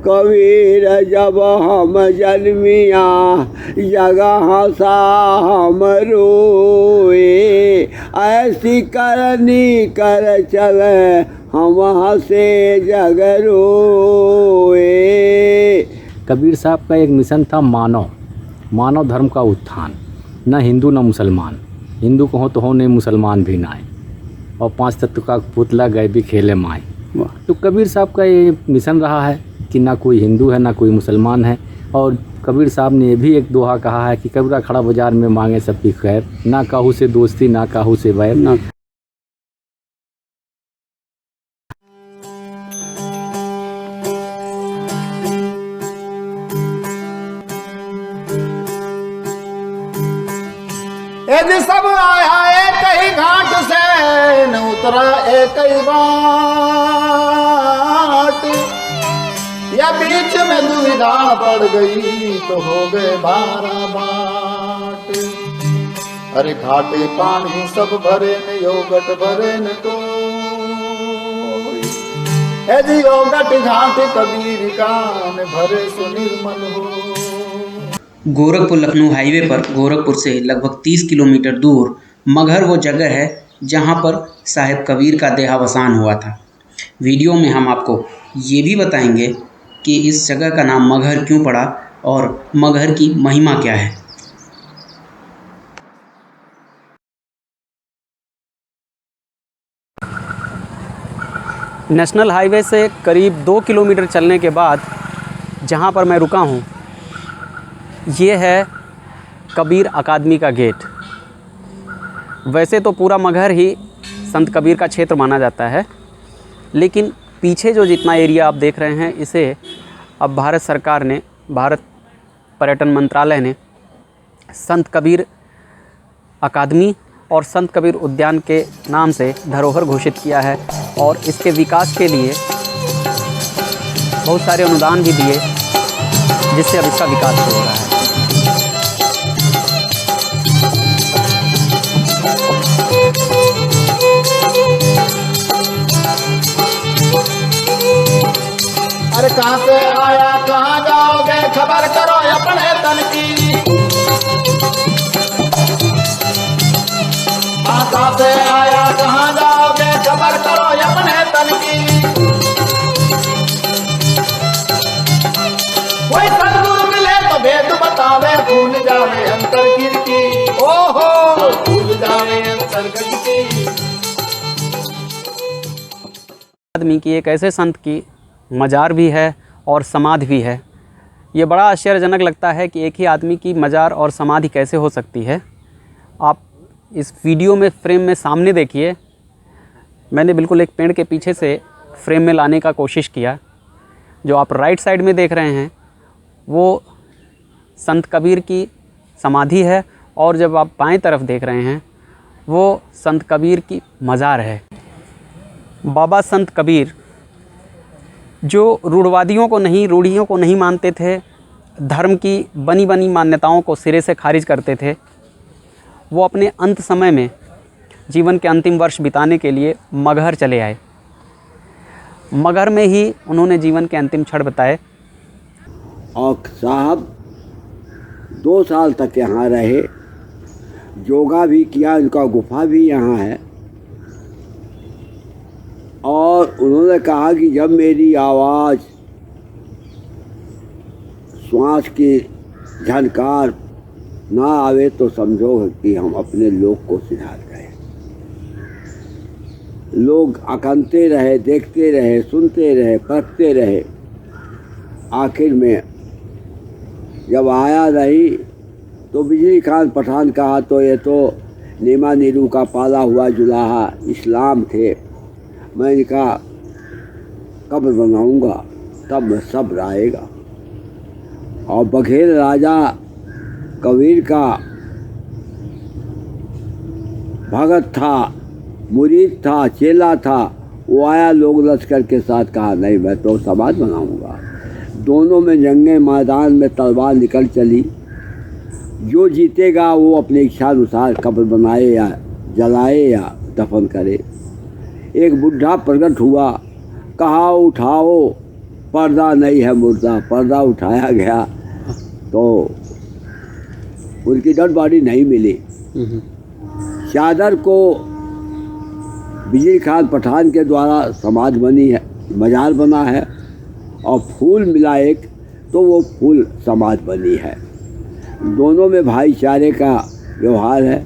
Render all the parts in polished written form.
कबीर जब हम जन्मिया जगह सा हम रोए, ऐसी करनी कर चले हम हंसे जग रोए। कबीर साहब का एक मिशन था मानव धर्म का उत्थान, न हिंदू न मुसलमान, हिंदू कहो तो हो नहीं, मुसलमान भी ना आए, और 5 तत्व का पुतला गए भी खेले माए। तो कबीर साहब का ये मिशन रहा है कि ना कोई हिंदू है ना कोई मुसलमान है। और कबीर साहब ने ये भी एक दोहा कहा है कि कबीरा खड़ा बाजार में मांगे सबकी खैर, ना काहू से दोस्ती ना काहू से बैर। ना यदि सब आया एक ही घाट से, न उतरा एक ही बाट, या बीच में दुविधा बढ़ गई तो हो गए 12 बाट। अरे घाटे पानी सब भरे न योगट भरे न कोई, यदि योगट घाट कबीर का न भरे सो निर्मल हो। गोरखपुर लखनऊ हाईवे पर गोरखपुर से लगभग 30 किलोमीटर दूर मगहर वो जगह है जहां पर साहिब कबीर का देहावसान हुआ था। वीडियो में हम आपको ये भी बताएंगे कि इस जगह का नाम मगहर क्यों पड़ा और मगहर की महिमा क्या है। नेशनल हाईवे से करीब 2 किलोमीटर चलने के बाद जहाँ पर मैं रुका हूँ, ये है कबीर अकादमी का गेट। वैसे तो पूरा मगहर ही संत कबीर का क्षेत्र माना जाता है, लेकिन पीछे जो जितना एरिया आप देख रहे हैं, इसे अब भारत सरकार ने, भारत पर्यटन मंत्रालय ने संत कबीर अकादमी और संत कबीर उद्यान के नाम से धरोहर घोषित किया है। और इसके विकास के लिए बहुत सारे अनुदान भी दिए, जिससे अब इसका विकास हो रहा है। अरे कहाँ से आया कहाँ जाओगे, खबर करो अपने तन की। कहाँ से आया कहाँ जाओगे, खबर करो अपने तन की। कोई सद्गुरु मिले तो भेद बतावे, भूल जावे अंतर कीर्ति। ओहो भूल जावे अंतर कीर्ति। आदमी की एक ऐसे संत की मज़ार भी है और समाधि भी है। ये बड़ा आश्चर्यजनक लगता है कि एक ही आदमी की मज़ार और समाधि कैसे हो सकती है। आप इस वीडियो में फ्रेम में सामने देखिए, मैंने बिल्कुल एक पेड़ के पीछे से फ्रेम में लाने का कोशिश किया। जो आप राइट साइड में देख रहे हैं वो संत कबीर की समाधि है, और जब आप बाएं तरफ देख रहे हैं वो संत कबीर की मज़ार है। बाबा संत कबीर जो रूढ़वादियों को नहीं, रूढ़ियों को नहीं मानते थे, धर्म की बनी बनी मान्यताओं को सिरे से खारिज करते थे, वो अपने अंत समय में जीवन के अंतिम वर्ष बिताने के लिए मगहर चले आए। मगहर में ही उन्होंने जीवन के अंतिम क्षण बिताए। और साहब 2 साल तक यहाँ रहे, योगा भी किया, उनका गुफा भी यहाँ है। और उन्होंने कहा कि जब मेरी आवाज़, श्वास की झनकार ना आवे तो समझो कि हम अपने लोक को सिधार गए। लोग अकनते रहे, देखते रहे, सुनते रहे, परखते रहे। आखिर में जब आया नहीं तो बिजली खान पठान कहा तो ये तो नीमा नीरू का पाला हुआ जुलाहा इस्लाम थे। मैंने कहा कब्र बनाऊंगा तब मैं सब आएगा। और बघेल राजा कबीर का भगत था, मुरीद था, चेला था। वो आया लोग लश्कर के साथ, कहा नहीं मैं तो समाज बनाऊंगा। दोनों में जंगे मैदान में तलवार निकल चली। जो जीतेगा वो अपनी इच्छा अनुसार कब्र बनाए या जलाए या दफन करे। एक बुढ़ा प्रकट हुआ, कहा उठाओ पर्दा नहीं है मुर्दा, पर्दा उठाया गया तो उनकी डेड बॉडी नहीं मिली। चादर को बिजली खान पठान के द्वारा समाज बनी है, मजार बना है, और फूल मिला एक तो वो फूल समाज बनी है। दोनों में भाईचारे का व्यवहार है।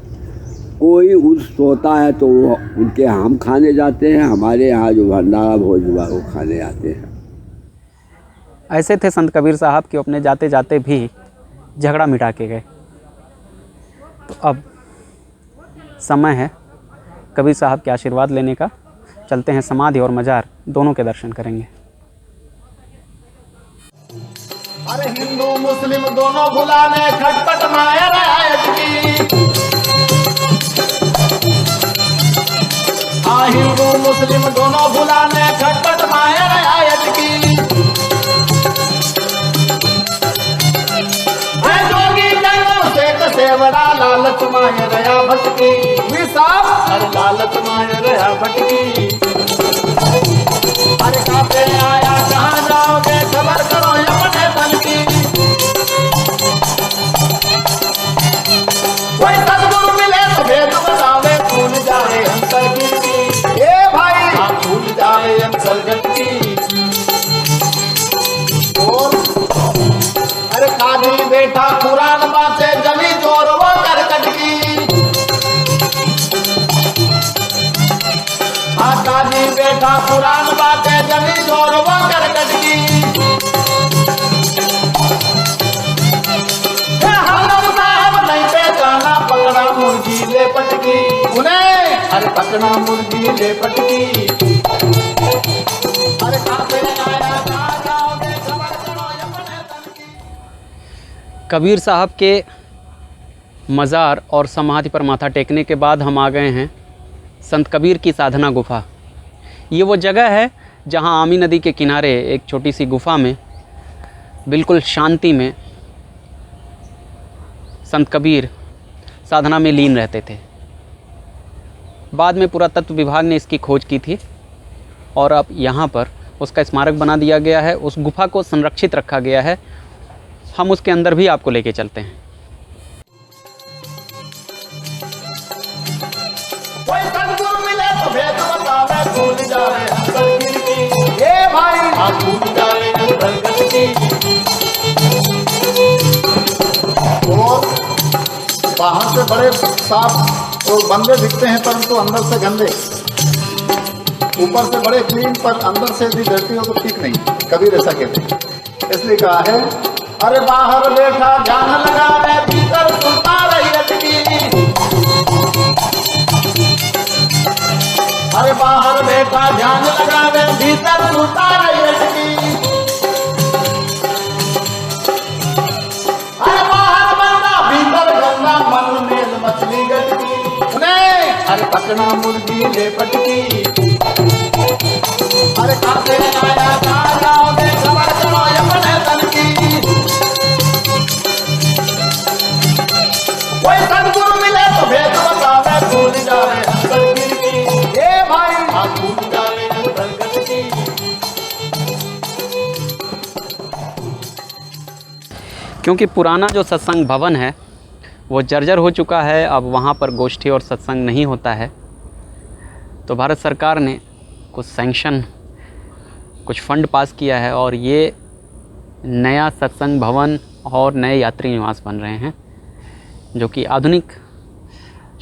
कोई उर्स होता है तो वो उनके यहाँ हम खाने जाते हैं, हमारे यहाँ जो भंडारा भोज हुआ वो खाने आते हैं। ऐसे थे संत कबीर साहब कि अपने जाते जाते भी झगड़ा मिटा के गए। तो अब समय है कबीर साहब के आशीर्वाद लेने का। चलते हैं, समाधि और मजार दोनों के दर्शन करेंगे। अरे हिंदू मुस्लिम दोनों भुलाने खटपट माया रायत की। हाँ, हिंदू मुस्लिम दोनों भुलाने खटपट माया रायत की। है जोगी जन्म से कसेवड़ा लालच माया रया भटकी। विसाफ अरे लालच माया रया भटकी। अरे काफे आया कहाँ जाओगे खबर करो अपने तन की। कोई सदगुरु मिले तो भेद बतावे भूल जाए अंतर की। ए भाई आप भूल जाए अंतर की। और अरे काजी बेटा कुरान बाते जमी जोर वो करकट की। काजी बेटा कुरान बाते जमी जोर वो करकट की। हम साहब नहीं पहचाना पकड़ा मुर्गी ले पटकी। उन्हें अरे पकड़ा मुर्गी ले पटकी। अरे काफे आया कहाँ जाओगे खबर करो अपने तन की। कबीर साहब के मज़ार और समाधि पर माथा टेकने के बाद हम आ गए हैं संत कबीर की साधना गुफा। ये वो जगह है जहाँ आमी नदी के किनारे एक छोटी सी गुफा में बिल्कुल शांति में संत कबीर साधना में लीन रहते थे। बाद में पुरातत्व विभाग ने इसकी खोज की थी और अब यहाँ पर उसका स्मारक बना दिया गया है। उस गुफा को संरक्षित रखा गया है। हम उसके अंदर भी आपको लेके चलते हैं। कोई सदगुरु मिले तो भेद बतावे भूल जाए अंतर की। ए भाई आप भूल जाए अंतर की। और बाहर से बड़े साफ और बंदे दिखते हैं परंतु अंदर से गंदे। ऊपर से बड़े क्लीन पर अंदर से यदि डरती हो तो ठीक नहीं। कबीर ऐसा कहते हैं। इसलिए कहा है अरे बाहर बैठा ध्यान लगा रे भीतर सुनता रही अटकी। अरे बाहर बैठा ध्यान लगा रे भीतर सुनता रही अटकी। अरे बाहर बंदा भीतर गंदा मन में मछली गटकी। उन्हें अरे पकड़ा मुर्गी ले पटकी। अरे काफे आया कहाँ जाओगे खबर करो अपने तन की। कोई सदगुरु मिले तो भेद बतावे भूल जाए अंतर की। ए भाई आप भूल जाए अंतर की। क्योंकि पुराना जो सत्संग भवन है वो जर्जर हो चुका है। अब वहाँ पर गोष्ठी और सत्संग नहीं होता है। तो भारत सरकार ने कुछ सैंक्शन, कुछ फंड पास किया है और ये नया सत्संग भवन और नए यात्री निवास बन रहे हैं जो कि आधुनिक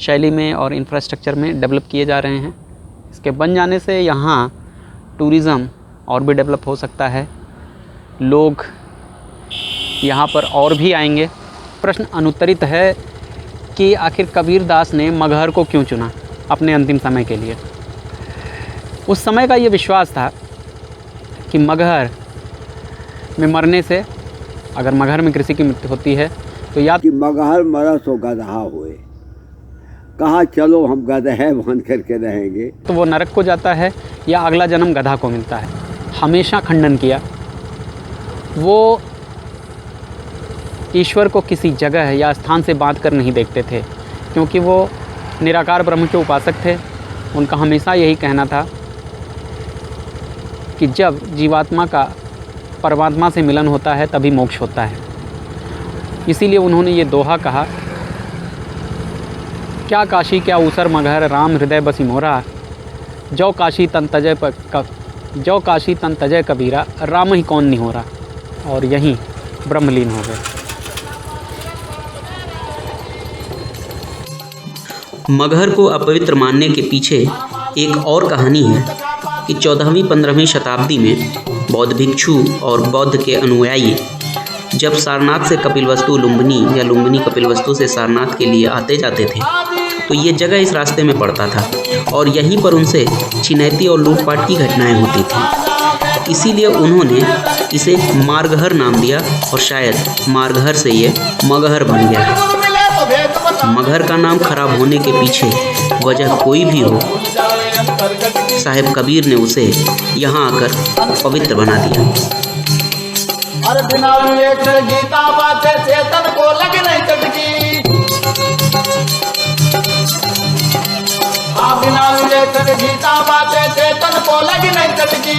शैली में और इंफ्रास्ट्रक्चर में डेवलप किए जा रहे हैं। इसके बन जाने से यहाँ टूरिज़्म और भी डेवलप हो सकता है। लोग यहाँ पर और भी आएंगे। प्रश्न अनुत्तरित है कि आखिर कबीर दास ने मगहर को क्यों चुना अपने अंतिम समय के लिए। उस समय का ये विश्वास था कि मगहर में मरने से, अगर मगहर में किसी की मृत्यु होती है तो या कि मगहर मरा सो गदहा हुए। कहा चलो हम गदहे बन करके रहेंगे। तो वो नरक को जाता है या अगला जन्म गधा को मिलता है। हमेशा खंडन किया। वो ईश्वर को किसी जगह या स्थान से बांध कर नहीं देखते थे क्योंकि वो निराकार ब्रह्म के उपासक थे। उनका हमेशा यही कहना था कि जब जीवात्मा का परमात्मा से मिलन होता है तभी मोक्ष होता है। इसीलिए उन्होंने ये दोहा कहा, क्या काशी क्या ऊसर मगहर, राम हृदय बसी मोरा, जो काशी तन तजय कबीरा, राम ही कौन निहोरा। और यहीं ब्रह्मलीन हो गए। मगहर को अपवित्र मानने के पीछे एक और कहानी है कि 14वीं 15वीं शताब्दी में बौद्ध भिक्षु और बौद्ध के अनुयायी जब सारनाथ से कपिलवस्तु लुम्बिनी या लुम्बिनी कपिलवस्तु से सारनाथ के लिए आते जाते थे तो ये जगह इस रास्ते में पड़ता था और यहीं पर उनसे छिनैती और लूटपाट की घटनाएं होती थी। इसीलिए उन्होंने इसे मार्गहर नाम दिया और शायद मार्गहर से ये मगहर बन गया है। मगहर का नाम खराब होने के पीछे वजह कोई भी हो, साहिब कबीर ने उसे यहाँ आकर पवित्र बना दिया। अरे बिना विवेक से गीता बातें चेतन को लग नहीं चटकी, बिना विवेक से गीता बातें चेतन को लग नहीं चटकी।